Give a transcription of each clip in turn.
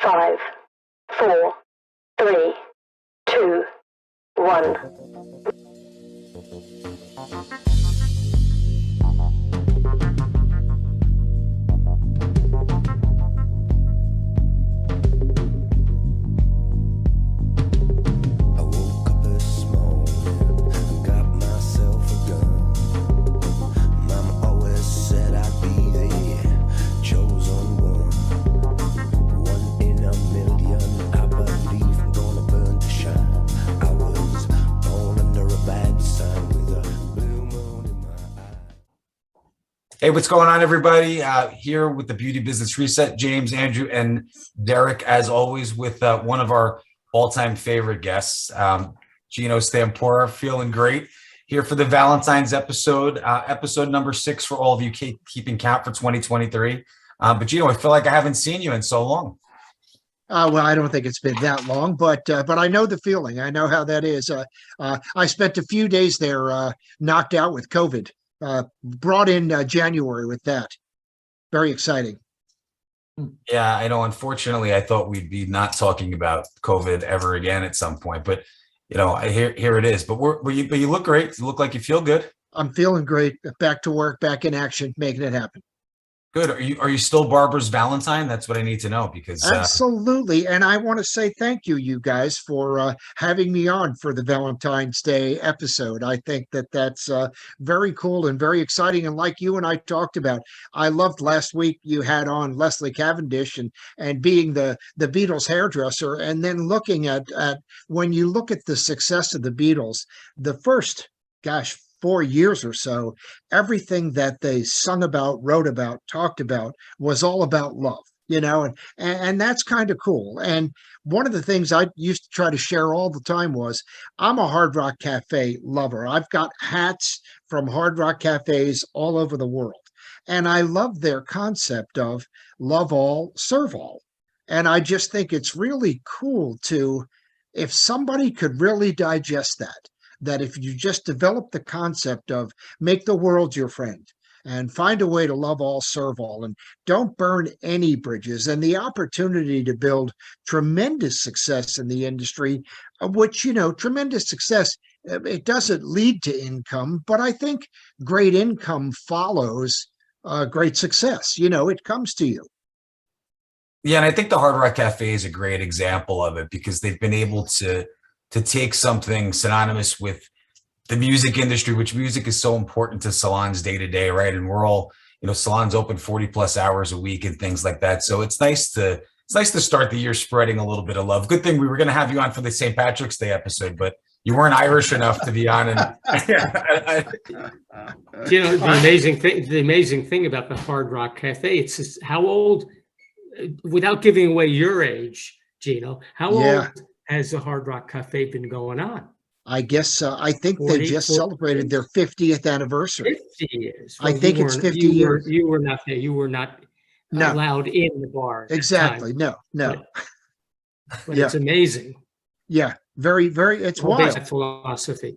5, 4, 3, 2, 1. Hey, what's going on, everybody? Here with the Beauty Business Reset, James, Andrew, and Derek, as always, with one of our all-time favorite guests, Gino Stampora, feeling great. Here for the Valentine's episode, episode number 6 for all of you keeping count for 2023. But Gino, I feel like I haven't seen you in so long. Well, I don't think it's been that long, but I know the feeling. I know how that is. I spent a few days there knocked out with COVID. Brought in January with that. Very exciting. Yeah, I know. Unfortunately, I thought we'd be not talking about COVID ever again at some point, but here it is. But you look great. You look like you feel good. I'm feeling great. Back to work, back in action, making it happen. Good. Are you still Barbara's Valentine? That's what I need to know, because absolutely. And I want to say thank you guys, for having me on for the Valentine's Day episode. I think that's very cool and very exciting. And like you and I talked about, I loved last week you had on Leslie Cavendish and being the Beatles hairdresser, and then looking at when you look at the success of the Beatles, the first, 4 years or so, everything that they sung about, wrote about, talked about was all about love, and that's kind of cool. And one of the things I used to try to share all the time was I'm a Hard Rock Cafe lover. I've got hats from Hard Rock cafes all over the world. And I love their concept of love all, serve all. And I just think it's really cool if somebody could really digest that if you just develop the concept of make the world your friend and find a way to love all, serve all, and don't burn any bridges, and the opportunity to build tremendous success in the industry, which, tremendous success, it doesn't lead to income, but I think great income follows great success. It comes to you. Yeah, and I think the Hard Rock Cafe is a great example of it, because they've been able to take something synonymous with the music industry, which music is so important to salons day to day, right? And we're all, salons open 40 plus hours a week and things like that. So it's nice to start the year spreading a little bit of love. Good thing we were going to have you on for the St. Patrick's Day episode, but you weren't Irish enough to be on. And the amazing thing about the Hard Rock Cafe, it's just how old, without giving away your age, Gino, how old has the Hard Rock Cafe been going on? I guess I think they just celebrated their 50th anniversary. 50 years. Well, I think it's 50 years. You were not there. You were not allowed in the bar. Exactly. No. But it's amazing. Yeah. Very, very. It's wild. That philosophy.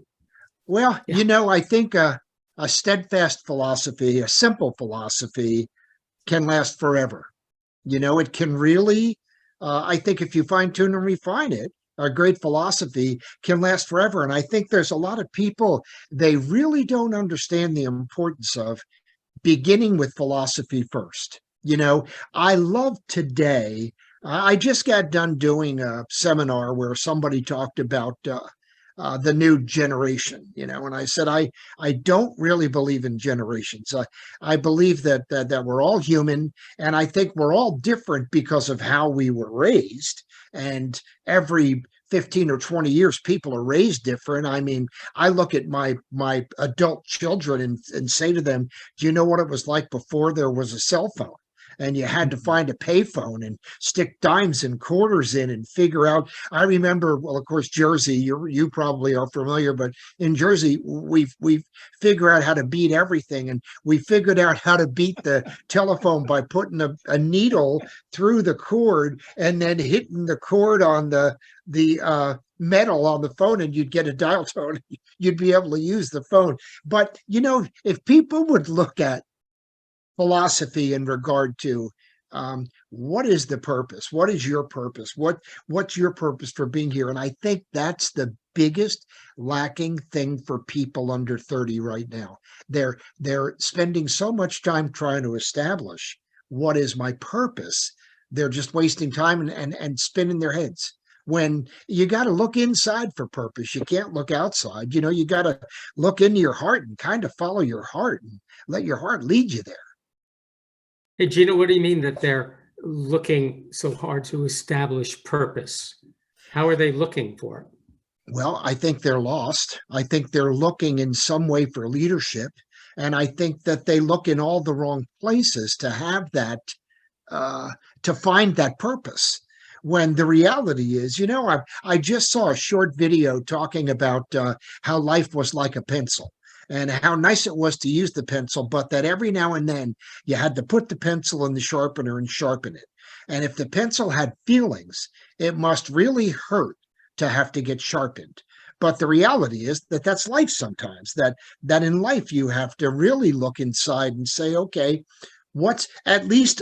Well, I think a steadfast philosophy, a simple philosophy, can last forever. It can really. I think if you fine tune and refine it, a great philosophy can last forever. And I think there's a lot of people, they really don't understand the importance of beginning with philosophy first. I love today. I just got done doing a seminar where somebody talked about the new generation, and I said, I don't really believe in generations. I believe that we're all human, and I think we're all different because of how we were raised. And every 15 or 20 years, people are raised different. I mean, I look at my adult children and say to them, do you know what it was like before there was a cell phone? And you had to find a payphone and stick dimes and quarters in and figure out. I remember, well, of course, Jersey, you probably are familiar, but in Jersey, we figure out how to beat everything. And we figured out how to beat the telephone by putting a needle through the cord and then hitting the cord on the metal on the phone, and you'd get a dial tone. You'd be able to use the phone. But, if people would look at philosophy in regard to what is the purpose? What is your purpose? What's your purpose for being here? And I think that's the biggest lacking thing for people under 30 right now. They're spending so much time trying to establish what is my purpose. They're just wasting time and spinning their heads. When you got to look inside for purpose, you can't look outside. You got to look into your heart and kind of follow your heart and let your heart lead you there. Hey, Gino, what do you mean that they're looking so hard to establish purpose? How are they looking for it? Well, I think they're lost. I think they're looking in some way for leadership. And I think that they look in all the wrong places to have that, to find that purpose. When the reality is, I just saw a short video talking about how life was like a pencil and how nice it was to use the pencil, but that every now and then you had to put the pencil in the sharpener and sharpen it. And if the pencil had feelings, it must really hurt to have to get sharpened. But the reality is that that's life sometimes, that in life you have to really look inside and say, okay, what's at least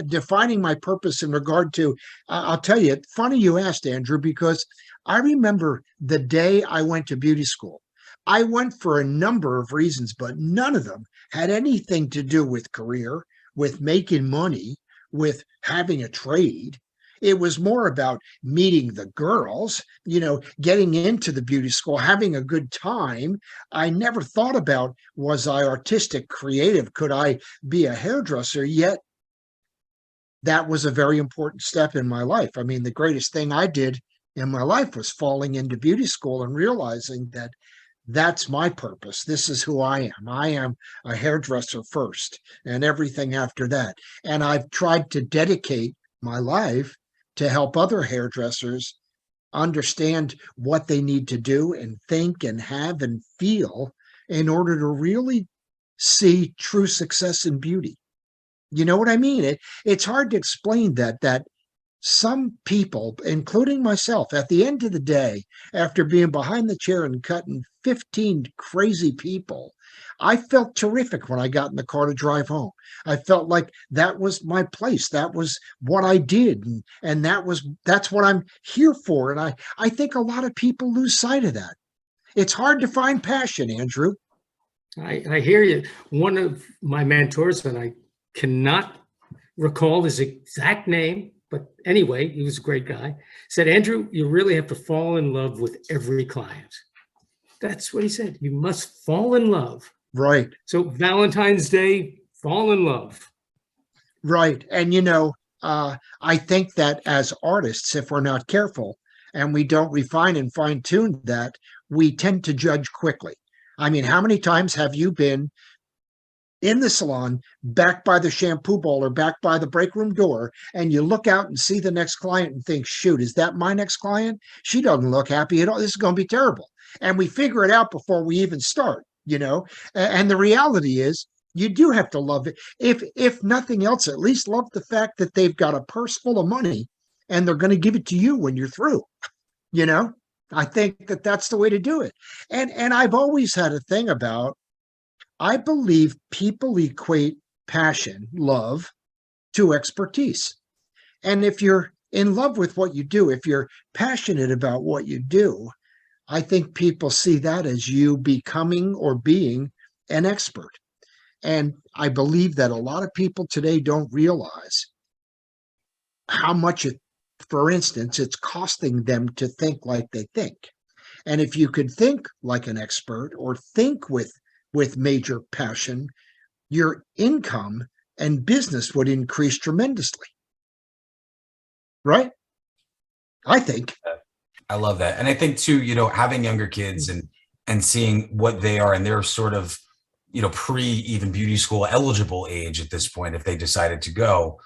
defining my purpose in regard to, I'll tell you, funny you asked, Andrew, because I remember the day I went to beauty school. I went for a number of reasons, but none of them had anything to do with career, with making money, with having a trade. It was more about meeting the girls, getting into the beauty school, having a good time. I never thought about, was I artistic, creative? Could I be a hairdresser? Yet that was a very important step in my life. I mean, the greatest thing I did in my life was falling into beauty school and realizing that that's my purpose. This is who I am. I am a hairdresser first and everything after that. And I've tried to dedicate my life to help other hairdressers understand what they need to do and think and have and feel in order to really see true success in beauty. You know what I mean? It's hard to explain that some people, including myself, at the end of the day, after being behind the chair and cutting 15 crazy people, I felt terrific when I got in the car to drive home. I felt like that was my place. That was what I did. And that's what I'm here for. And I think a lot of people lose sight of that. It's hard to find passion, Andrew. I hear you. One of my mentors, and I cannot recall his exact name, but anyway, he was a great guy, said, Andrew, you really have to fall in love with every client. That's what he said. You must fall in love. Right. So Valentine's Day, fall in love. Right. And, I think that as artists, if we're not careful and we don't refine and fine tune that, we tend to judge quickly. I mean, how many times have you been in the salon, back by the shampoo bowl or back by the break room door, and you look out and see the next client and think, shoot, is that my next client? She doesn't look happy at all. This is going to be terrible. And we figure it out before we even start, and the reality is you do have to love it. If nothing else, at least love the fact that they've got a purse full of money and they're going to give it to you when you're through. I think that that's the way to do it. And I've always had a thing about, I believe people equate passion, love, to expertise. And if you're in love with what you do, if you're passionate about what you do, I think people see that as you becoming or being an expert. And I believe that a lot of people today don't realize how much, for instance, it's costing them to think like they think. And if you could think like an expert or think with major passion, your income and business would increase tremendously. Right? I think. I love that. And I think too, having younger kids and seeing what they are, and they're sort of, pre even beauty school eligible age at this point, if they decided to go,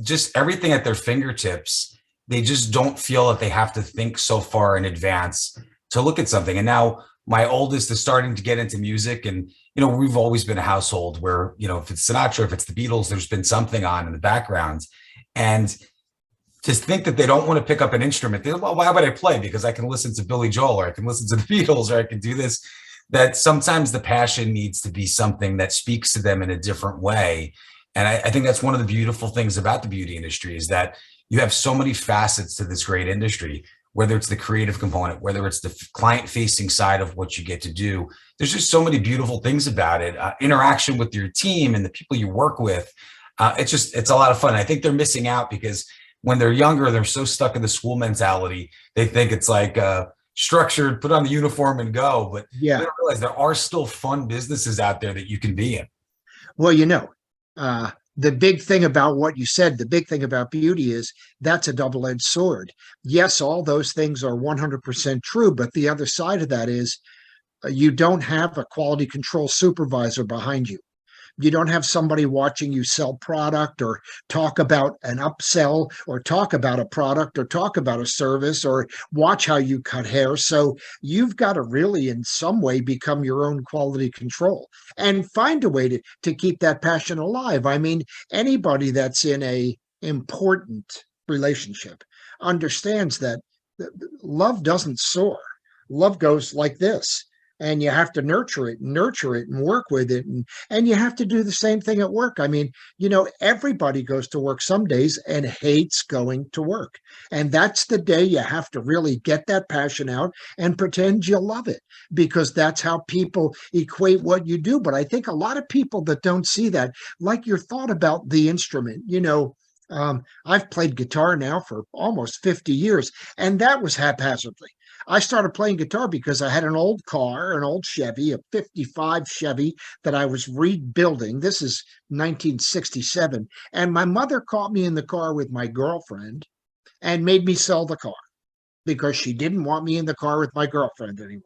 just everything at their fingertips, they just don't feel that they have to think so far in advance to look at something. And now my oldest is starting to get into music, and, we've always been a household where, if it's Sinatra, if it's the Beatles, there's been something on in the background. And to think that they don't want to pick up an instrument, well, why would I play? Because I can listen to Billy Joel, or I can listen to the Beatles, or I can do this. That sometimes the passion needs to be something that speaks to them in a different way. And I think that's one of the beautiful things about the beauty industry is that you have so many facets to this great industry, whether it's the creative component, whether it's the client facing side of what you get to do. There's just so many beautiful things about it. Interaction with your team and the people you work with. It's a lot of fun. I think they're missing out because when they're younger, they're so stuck in the school mentality. They think it's like structured, put on the uniform and go. But they don't realize there are still fun businesses out there that you can be in. Well, the big thing about what you said, the big thing about beauty is that's a double-edged sword. Yes, all those things are 100% true, but the other side of that is you don't have a quality control supervisor behind you. You don't have somebody watching you sell product or talk about an upsell or talk about a product or talk about a service or watch how you cut hair. So you've got to really in some way become your own quality control and find a way to keep that passion alive. I mean, anybody that's in a important relationship understands that love doesn't soar. Love goes like this. And you have to nurture it and work with it. And you have to do the same thing at work. I mean, everybody goes to work some days and hates going to work. And that's the day you have to really get that passion out and pretend you love it, because that's how people equate what you do. But I think a lot of people that don't see that, like your thought about the instrument, I've played guitar now for almost 50 years, and that was haphazardly. I started playing guitar because I had an old car, an old Chevy, a 55 Chevy that I was rebuilding. This is 1967. And my mother caught me in the car with my girlfriend and made me sell the car because she didn't want me in the car with my girlfriend anymore.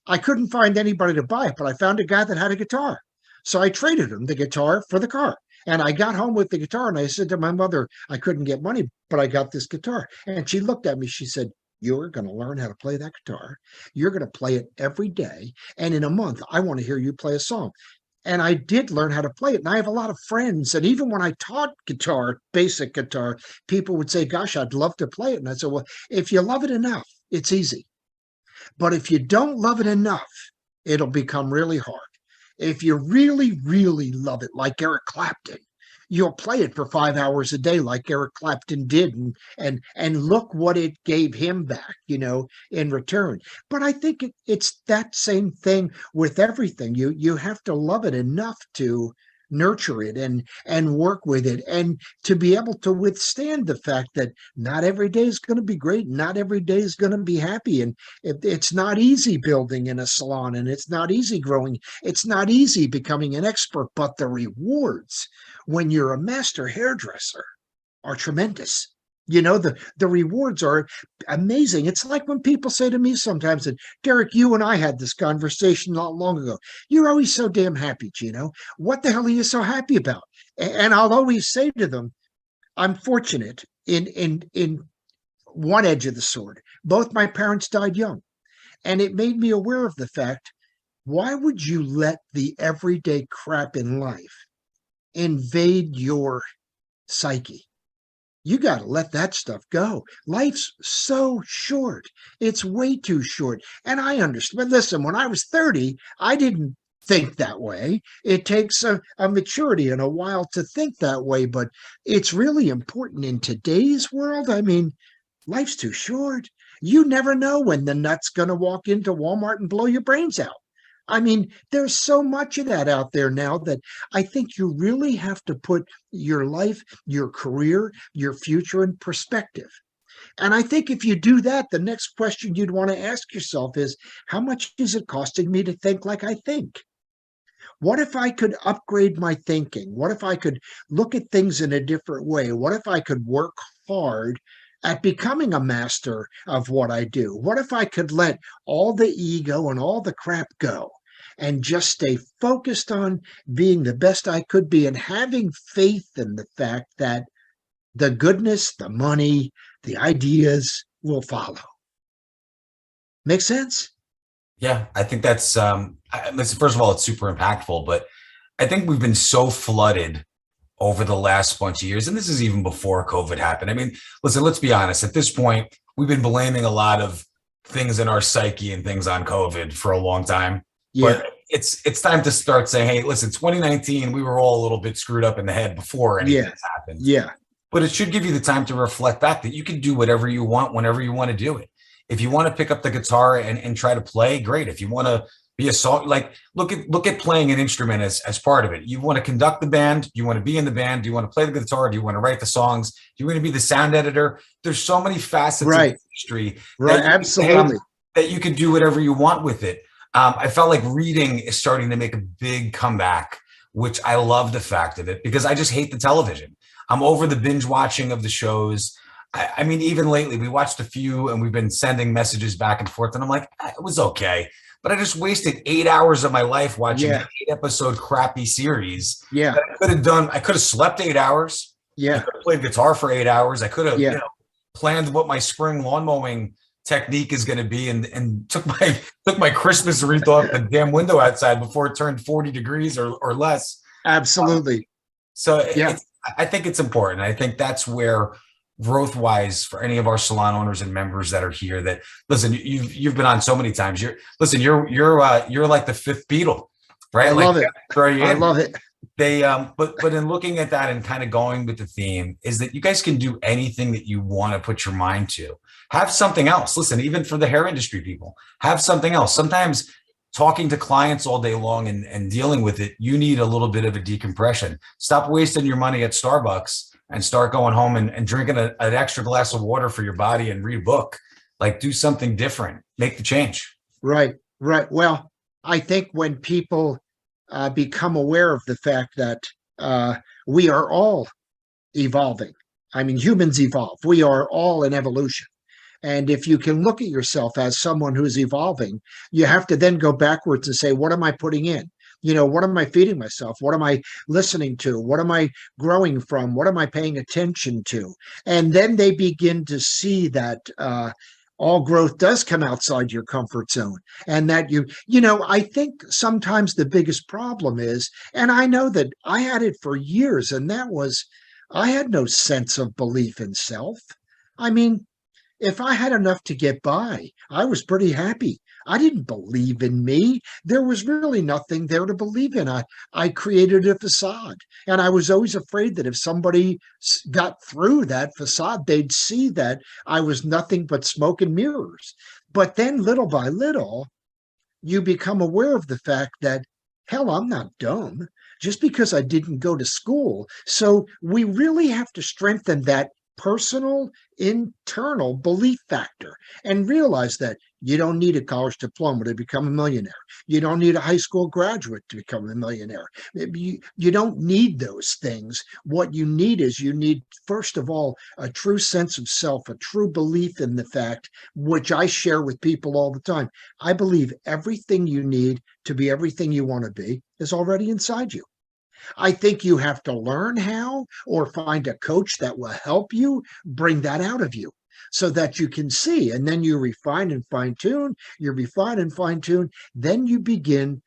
I couldn't find anybody to buy it, but I found a guy that had a guitar. So I traded him the guitar for the car. And I got home with the guitar and I said to my mother, I couldn't get money, but I got this guitar. And she looked at me, she said, you're going to learn how to play that guitar. You're going to play it every day. And in a month, I want to hear you play a song. And I did learn how to play it. And I have a lot of friends. And even when I taught guitar, basic guitar, people would say, gosh, I'd love to play it. And I said, well, if you love it enough, it's easy. But if you don't love it enough, it'll become really hard. If you really, really love it, like Eric Clapton, you'll play it for 5 hours a day like Eric Clapton did, and look what it gave him back, in return. But I think it's that same thing with everything. You have to love it enough to nurture it and work with it, and to be able to withstand the fact that not every day is going to be great, not every day is going to be happy, and it's not easy building in a salon, and it's not easy growing, it's not easy becoming an expert, but the rewards when you're a master hairdresser are tremendous. The rewards are amazing. It's like when people say to me sometimes that, Derek, you and I had this conversation not long ago. You're always so damn happy, Gino. What the hell are you so happy about? And I'll always say to them, I'm fortunate in one edge of the sword. Both my parents died young. And it made me aware of the fact, why would you let the everyday crap in life invade your psyche? You got to let that stuff go. Life's so short. It's way too short. And I understand. But listen, when I was 30, I didn't think that way. It takes a maturity and a while to think that way. But it's really important in today's world. I mean, life's too short. You never know when the nut's going to walk into Walmart and blow your brains out. I mean, there's so much of that out there now that I think you really have to put your life, your career, your future in perspective. And I think if you do that, the next question you'd want to ask yourself is, how much is it costing me to think like I think? What if I could upgrade my thinking? What if I could look at things in a different way? What if I could work hard at becoming a master of what I do? What if I could let all the ego and all the crap go and just stay focused on being the best I could be and having faith in the fact that the goodness, the money, the ideas will follow? Make sense? Yeah, I think that's, listen, first of all, it's super impactful, but I think we've been so flooded over the last bunch of years, and this is even before COVID happened. I mean, listen, let's be honest. At this point, we've been blaming a lot of things in our psyche and things on COVID for a long time. Yeah. But it's time to start saying, hey, listen, 2019, we were all a little bit screwed up in the head before anything happened. Yeah. But it should give you the time to reflect back that you can do whatever you want whenever you want to do it. If you want to pick up the guitar and try to play, great. If you want to be a song, like look at playing an instrument as part of it. You want to conduct the band, you want to be in the band, do you want to play the guitar, do you want to write the songs, do you want to be the sound editor? There's so many facets of the industry absolutely that you can do whatever you want with it. I felt like reading is starting to make a big comeback, which I love the fact of it, because I just hate the television. I'm over the binge watching of the shows. I mean, even lately, we watched a few and we've been sending messages back and forth. And I'm like, it was okay. But I just wasted 8 hours of my life watching an 8-episode crappy series. Yeah. I could have slept 8 hours. Yeah. I could have played guitar for 8 hours. I could have planned what my spring lawn mowing technique is going to be and took my Christmas wreath off the damn window outside before it turned 40 degrees or less. Absolutely. I think it's important. I think that's where growth wise for any of our salon owners and members that are here, that listen, you've been on so many times. You're like the fifth Beatle, right? I love it. I love it. They but in looking at that and kind of going with the theme is that you guys can do anything that you want to put your mind to. Have something else. Listen, even for the hair industry people, have something else. Sometimes talking to clients all day long and dealing with it, you need a little bit of a decompression. Stop wasting your money at Starbucks and start going home and drinking an extra glass of water for your body and read a book. Like, do something different, make the change. Right. Well, I think when people become aware of the fact that we are all evolving. I mean, humans evolve. We are all in evolution. And if you can look at yourself as someone who's evolving, you have to then go backwards and say, what am I putting in? What am I feeding myself? What am I listening to? What am I growing from? What am I paying attention to? And then they begin to see that all growth does come outside your comfort zone. And that I think sometimes the biggest problem is, and I know that I had it for years, and that was, I had no sense of belief in self. I mean, if I had enough to get by, I was pretty happy. I didn't believe in me. There was really nothing there to believe in. I created a facade, and I was always afraid that if somebody got through that facade, they'd see that I was nothing but smoke and mirrors. But then little by little, you become aware of the fact that, hell, I'm not dumb just because I didn't go to school. So we really have to strengthen that personal internal belief factor and realize that you don't need a college diploma to become a millionaire. You don't need a high school graduate to become a millionaire. You don't need those things. What you need is, first of all, a true sense of self, a true belief in the fact, which I share with people all the time. I believe everything you need to be everything you want to be is already inside you. I think you have to learn how, or find a coach that will help you bring that out of you so that you can see. And then you refine and fine tune, then you begin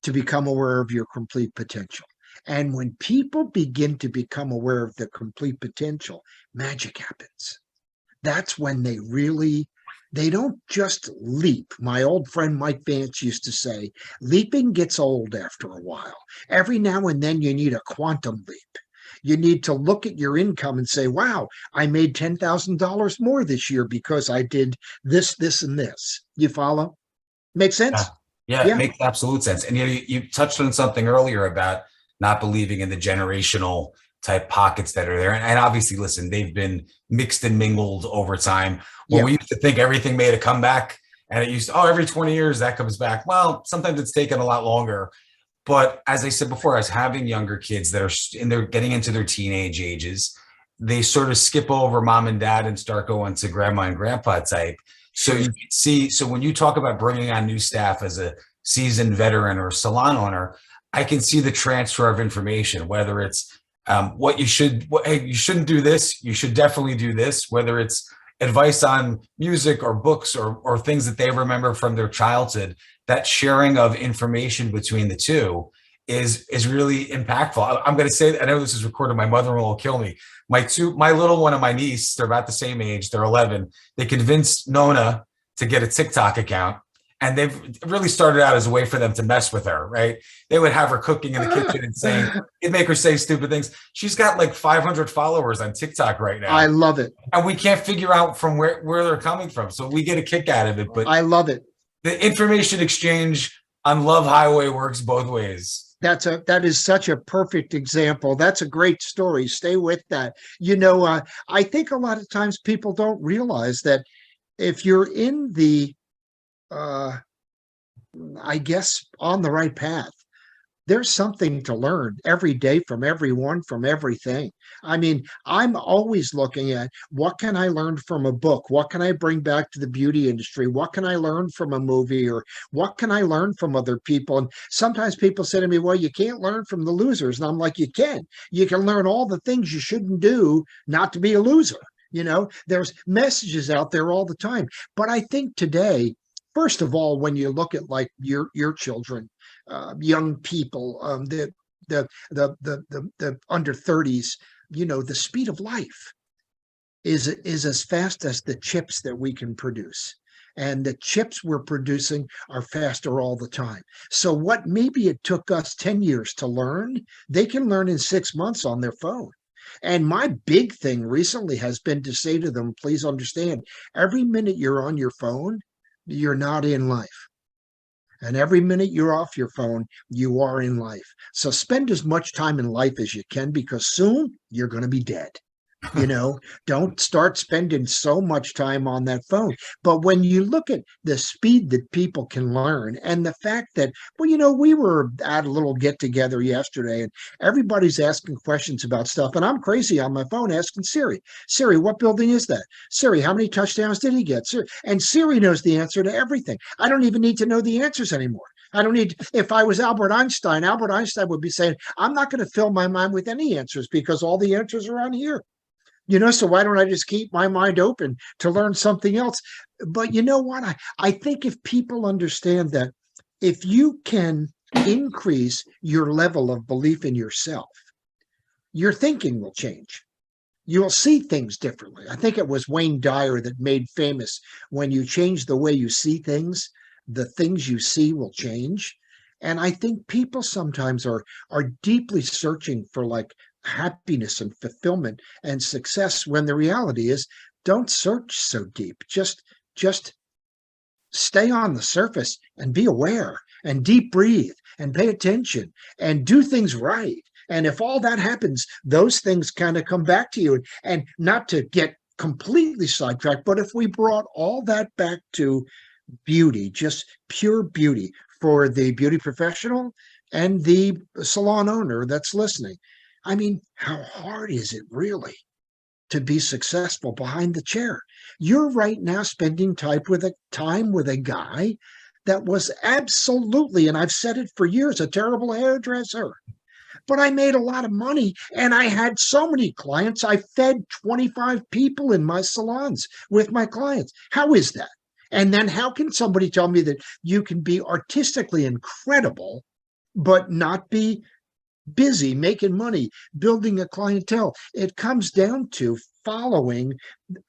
to become aware of your complete potential. And when people begin to become aware of their complete potential, magic happens. That's when they don't just leap. My old friend Mike Vance used to say, leaping gets old after a while. Every now and then you need a quantum leap. You need to look at your income and say, wow, I made $10,000 more this year because I did this, this, and this. You follow? Make sense? Yeah, it makes absolute sense. And you touched on something earlier about not believing in the generational type pockets that are there. And obviously, listen, they've been mixed and mingled over time. Well, we used to think everything made a comeback, and it used to, every 20 years that comes back. Well, sometimes it's taken a lot longer. But as I said before, as having younger kids that they're getting into their teenage ages, they sort of skip over mom and dad and start going to grandma and grandpa type. So you can see, so when you talk about bringing on new staff as a seasoned veteran or salon owner, I can see the transfer of information, whether it's you shouldn't do this, you should definitely do this, whether it's advice on music or books or things that they remember from their childhood. That sharing of information between the two is really impactful. I'm going to say, I know this is recorded, my mother-in-law will kill me. My little one and my niece, they're about the same age, they're 11. They convinced Nona to get a TikTok account. And they've really started out as a way for them to mess with her, right? They would have her cooking in the kitchen and saying, it'd make her say stupid things. She's got like 500 followers on TikTok right now. I love it. And we can't figure out from where they're coming from. So we get a kick out of it. But I love it. The information exchange on Love Highway works both ways. That is such a perfect example. That's a great story. Stay with that. I think a lot of times people don't realize that if you're in the I guess on the right path, there's something to learn every day from everyone, from everything. I mean, I'm always looking at what can I learn from a book? What can I bring back to the beauty industry? What can I learn from a movie? Or what can I learn from other people? And sometimes people say to me, well, you can't learn from the losers. And I'm like, you can. You can learn all the things you shouldn't do not to be a loser. There's messages out there all the time. But I think today, first of all, when you look at like your children, young people, the under 30s, the speed of life is as fast as the chips that we can produce. And the chips we're producing are faster all the time. So what maybe it took us 10 years to learn, they can learn in 6 months on their phone. And my big thing recently has been to say to them, please understand, every minute you're on your phone, you're not in life. And every minute you're off your phone, you are in life. So spend as much time in life as you can, because soon you're going to be dead. Don't start spending so much time on that phone. But when you look at the speed that people can learn, and the fact that, we were at a little get together yesterday and everybody's asking questions about stuff. And I'm crazy on my phone asking Siri, what building is that? Siri, how many touchdowns did he get? And Siri knows the answer to everything. I don't even need to know the answers anymore. I don't need, if I was Albert Einstein would be saying, I'm not going to fill my mind with any answers because all the answers are on here. So why don't I just keep my mind open to learn something else? But you know what? I think if people understand that if you can increase your level of belief in yourself, your thinking will change. You'll see things differently. I think it was Wayne Dyer that made famous, when you change the way you see things, the things you see will change. And I think people sometimes are deeply searching for like happiness and fulfillment and success, when the reality is, don't search so deep. Just stay on the surface and be aware and deep breathe and pay attention and do things right. And if all that happens, those things kind of come back to you. And not to get completely sidetracked, but if we brought all that back to beauty, just pure beauty, for the beauty professional and the salon owner that's listening, I mean, how hard is it really to be successful behind the chair? You're right now spending time with a guy that was absolutely, and I've said it for years, a terrible hairdresser. But I made a lot of money and I had so many clients. I fed 25 people in my salons with my clients. How is that? And then how can somebody tell me that you can be artistically incredible, but not be busy making money, building a clientele? It comes down to following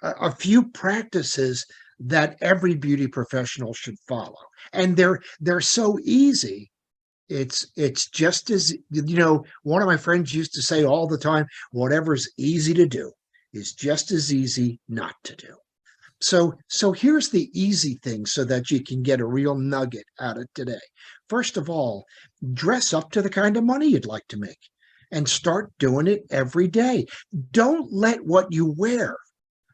a few practices that every beauty professional should follow. And they're so easy. It's just as, one of my friends used to say all the time, whatever's easy to do is just as easy not to do. So here's the easy thing so that you can get a real nugget out of today. First of all, dress up to the kind of money you'd like to make and start doing it every day. Don't let what you wear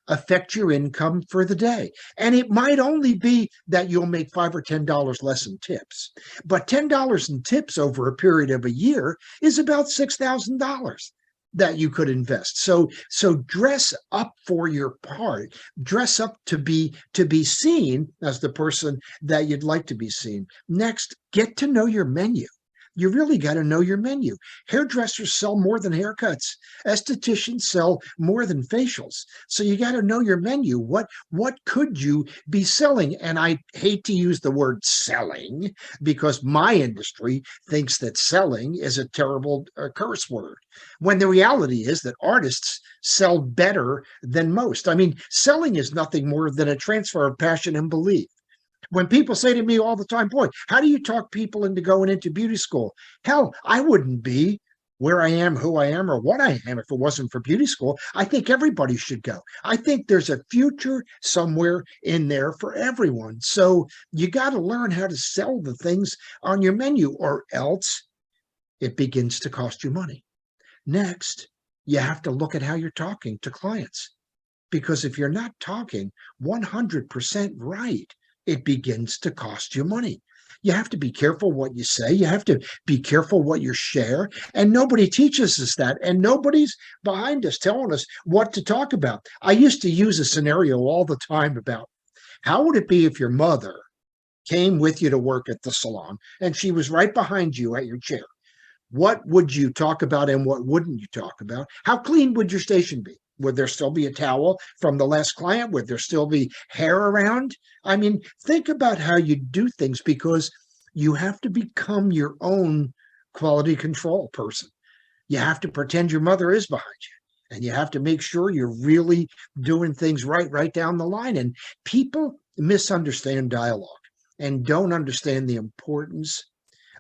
affect your income for the day. And it might only be that you'll make $5 or $10 less in tips, but $10 in tips over a period of a year is about $6,000 that you could invest. So dress up for your part. Dress up to be seen as the person that you'd like to be seen. Next, get to know your menu. You really got to know your menu. Hairdressers sell more than haircuts. Estheticians sell more than facials. So you got to know your menu. What could you be selling? And I hate to use the word selling because my industry thinks that selling is a terrible curse word, when the reality is that artists sell better than most. I mean, selling is nothing more than a transfer of passion and belief. When people say to me all the time, boy, how do you talk people into going into beauty school? Hell, I wouldn't be where I am, who I am, or what I am if it wasn't for beauty school. I think everybody should go. I think there's a future somewhere in there for everyone. So you got to learn how to sell the things on your menu, or else it begins to cost you money. Next, you have to look at how you're talking to clients, because if you're not talking 100% right, it begins to cost you money. You have to be careful what you say. You have to be careful what you share. And nobody teaches us that. And nobody's behind us telling us what to talk about. I used to use a scenario all the time about how would it be if your mother came with you to work at the salon and she was right behind you at your chair? What would you talk about and what wouldn't you talk about? How clean would your station be? Would there still be a towel from the last client? Would there still be hair around? I mean, think about how you do things, because you have to become your own quality control person. You have to pretend your mother is behind you, and you have to make sure you're really doing things right down the line. And people misunderstand dialogue and don't understand the importance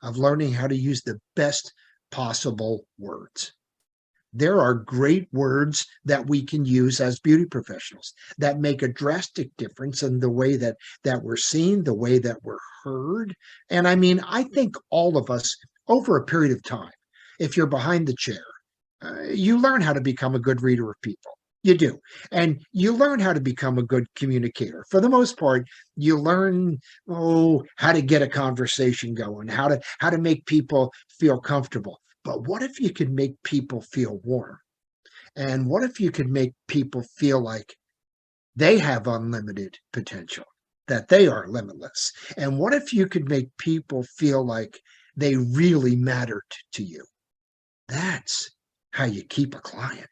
of learning how to use the best possible words. There are great words that we can use as beauty professionals that make a drastic difference in the way that we're seen, the way that we're heard. And I mean, I think all of us over a period of time, if you're behind the chair, you learn how to become a good reader of people. You do. And you learn how to become a good communicator. For the most part, you learn, how to get a conversation going, how to make people feel comfortable. But what if you could make people feel warm? And what if you could make people feel like they have unlimited potential, that they are limitless? And what if you could make people feel like they really mattered to you? That's how you keep a client.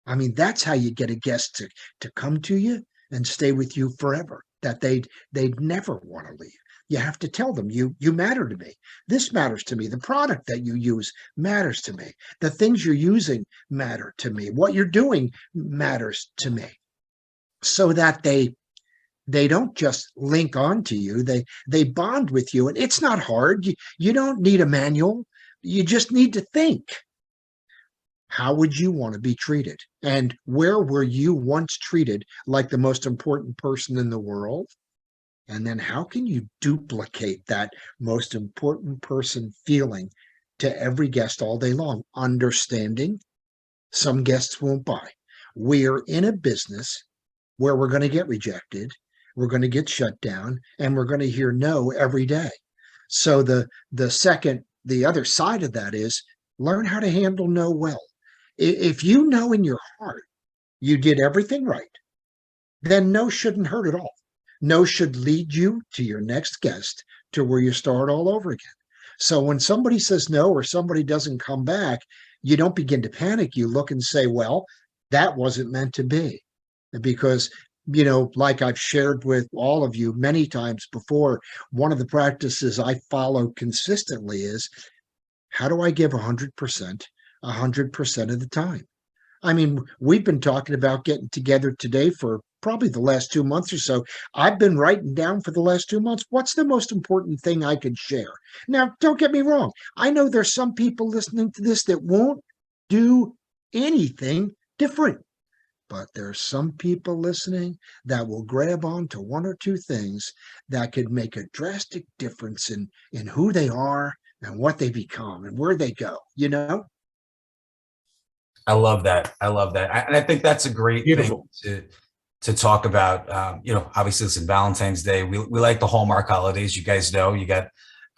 I mean, that's how you get a guest to come to you and stay with you forever, that they'd never want to leave. You have to tell them, you matter to me. This matters to me. The product that you use matters to me. The things you're using matter to me. What you're doing matters to me. So that they don't just link on to you, they bond with you. And it's not hard. You don't need a manual. You just need to think. How would you want to be treated? And where were you once treated like the most important person in the world? And then how can you duplicate that most important person feeling to every guest all day long? Understanding some guests won't buy. We're in a business where we're going to get rejected, we're going to get shut down, and we're going to hear no every day. So the other side of that is learn how to handle no well. If you know in your heart you did everything right, then no shouldn't hurt at all. No should lead you to your next guest to where you start all over again. So when somebody says no or somebody doesn't come back, you don't begin to panic. You look and say, well, that wasn't meant to be. Because, like I've shared with all of you many times before, one of the practices I follow consistently is, how do I give 100%? 100% of the time. I mean, we've been talking about getting together today for probably the last 2 months or so. I've been writing down for the last 2 months, what's the most important thing I could share? Now, don't get me wrong. I know there's some people listening to this that won't do anything different. But there's some people listening that will grab on to one or two things that could make a drastic difference in who they are and what they become and where they go, I love that. And I think that's a great Beautiful thing to talk about. Obviously it's Valentine's Day. We like the Hallmark holidays. You guys know you got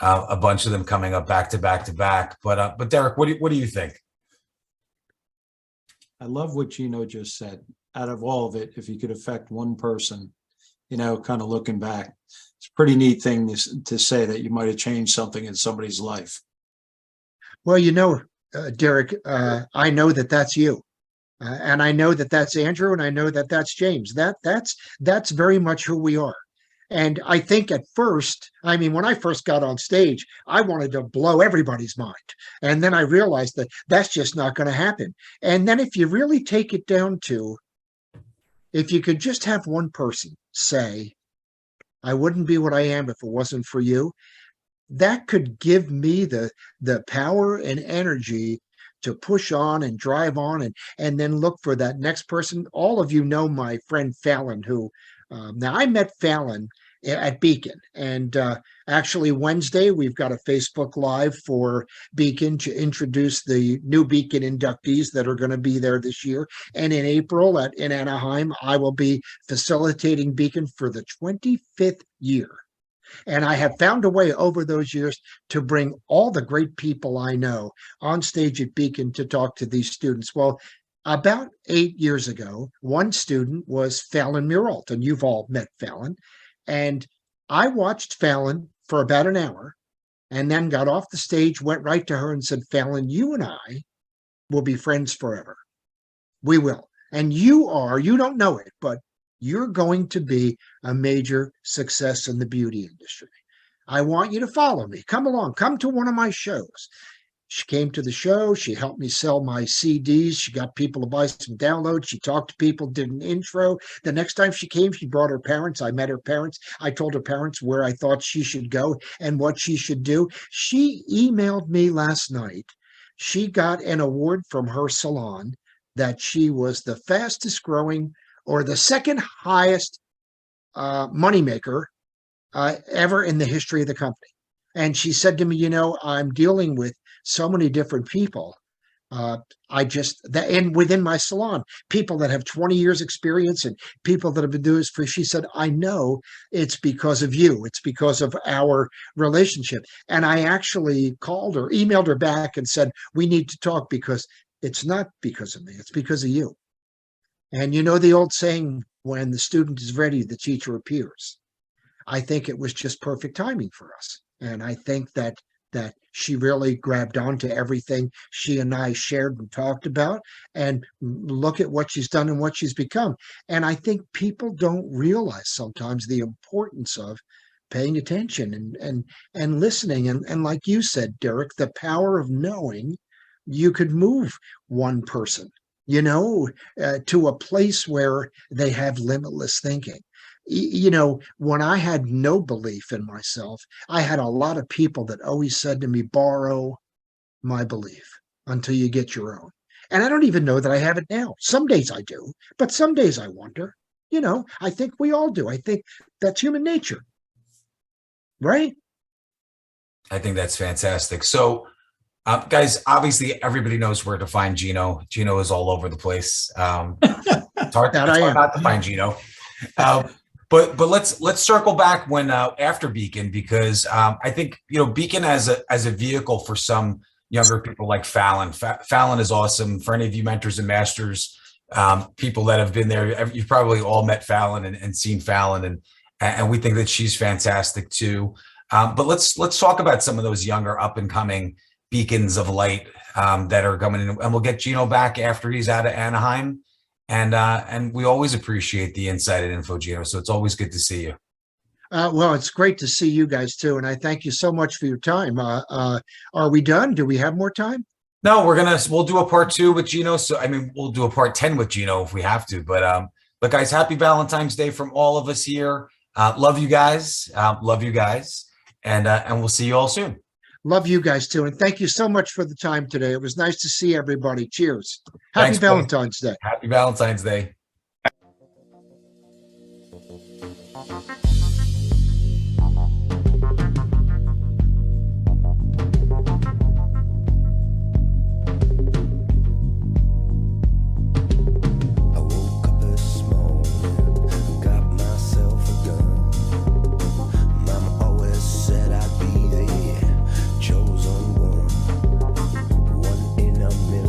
a bunch of them coming up back to back to back. But Derek, what do you think? I love what Gino just said. Out of all of it, if you could affect one person, kind of looking back, it's a pretty neat thing to say that you might have changed something in somebody's life. Well, Derek, I know that that's you. And I know that that's Andrew, and I know that that's James. That's very much who we are. And I think at first, when I first got on stage, I wanted to blow everybody's mind. And then I realized that that's just not going to happen. And then if you really take it down to, if you could just have one person say, I wouldn't be what I am if it wasn't for you. That could give me the power and energy to push on and drive on and then look for that next person. All of you know my friend Fallon, who now I met Fallon at Beacon, and actually Wednesday we've got a Facebook Live for Beacon to introduce the new Beacon inductees that are going to be there this year. And in April in Anaheim, I will be facilitating Beacon for the 25th year. And I have found a way over those years to bring all the great people I know on stage at Beacon to talk to these students. Well, about 8 years ago, one student was Fallon Muralt, and you've all met Fallon. And I watched Fallon for about an hour and then got off the stage, went right to her and said, Fallon, you and I will be friends forever. We will. And you don't know it, but you're going to be a major success in the beauty industry. I want you to follow me. Come along. Come to one of my shows. She came to the show. She helped me sell my CDs. She got people to buy some downloads. She talked to people, did an intro. The next time she came, she brought her parents. I met her parents. I told her parents where I thought she should go and what she should do. She emailed me last night. She got an award from her salon that she was the fastest growing or the second highest moneymaker ever in the history of the company. And she said to me, I'm dealing with so many different people. And within my salon, people that have 20 years experience and people that have been doing this for, she said, I know it's because of you. It's because of our relationship. And I actually called her, emailed her back and said, we need to talk because it's not because of me. It's because of you. And you know the old saying, when the student is ready, the teacher appears. I think it was just perfect timing for us. And I think that she really grabbed onto everything she and I shared and talked about, and look at what she's done and what she's become. And I think people don't realize sometimes the importance of paying attention and listening. And like you said, Derek, the power of knowing you could move one person, to a place where they have limitless thinking. When I had no belief in myself, I had a lot of people that always said to me, borrow my belief until you get your own. And I don't even know that I have it now. Some days I do, but some days I wonder. I think we all do. I think that's human nature. Right? I think that's fantastic. So, guys, obviously everybody knows where to find Gino. Gino is all over the place. It's hard not to find Gino. But let's circle back when after Beacon, because I think Beacon as a vehicle for some younger people like Fallon. Fallon is awesome. For any of you mentors and masters, people that have been there, you've probably all met Fallon and seen Fallon, and we think that she's fantastic too. But let's talk about some of those younger up and coming beacons of light that are coming in, and we'll get Gino back after he's out of Anaheim. And we always appreciate the insight and info, Gino. So it's always good to see you. Well, it's great to see you guys too. And I thank you so much for your time. Are we done? Do we have more time? No, we'll do a part 2 with Gino. So, we'll do a part 10 with Gino if we have to, but guys, happy Valentine's Day from all of us here. Love you guys. And we'll see you all soon. Love you guys too. And thank you so much for the time today. It was nice to see everybody. Cheers. Happy Valentine's Day. Happy Valentine's Day.